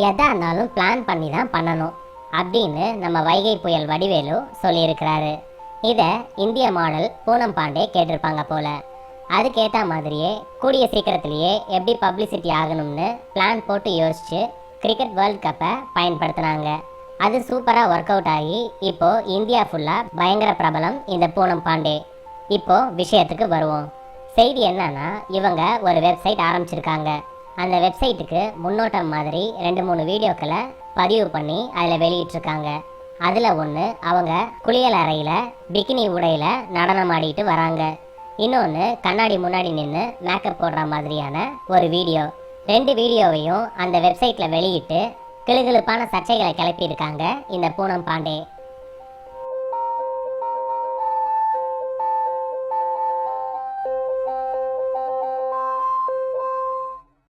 எதா இருந்தாலும் பிளான் பண்ணி தான் பண்ணணும் அப்படின்னு நம்ம வைகை புயல் வடிவேலு சொல்லியிருக்கிறாரு. இதை இந்திய மாடல் பூனம் பாண்டே கேட்டிருப்பாங்க போல. அதுக்கேற்ற மாதிரியே கூடிய சீக்கிரத்திலேயே எப்படி பப்ளிசிட்டி ஆகணும்னு பிளான் போட்டு யோசிச்சு கிரிக்கெட் வேர்ல்ட் கப்பை பயன்படுத்தினாங்க. அது சூப்பராக ஒர்க் அவுட் ஆகி இப்போ இந்தியா ஃபுல்லாக பயங்கர பிரபலம் இந்த பூனம் பாண்டே. இப்போ விஷயத்துக்கு வருவோம். செய்தி என்னன்னா, இவங்க ஒரு வெப்சைட் ஆரம்பிச்சிருக்காங்க. அந்த வெப்சைட்டுக்கு முன்னோட்டம் மாதிரி 2-3 வீடியோக்களை பதிவு பண்ணி அதில் வெளியிட்டிருக்காங்க. அதில் ஒன்று அவங்க குளியல் அறையில் பிகினி உடையில் நடனம் ஆடிட்டு வராங்க. இன்னொன்று கண்ணாடி முன்னாடி நின்று மேக்கப் போடுற மாதிரியான ஒரு வீடியோ. 2 வீடியோவையும் அந்த வெப்சைட்டில் வெளியிட்டு கிளுகிளுப்பான சர்ச்சைகளை கிளப்பியிருக்காங்க இந்த பூனம் பாண்டே.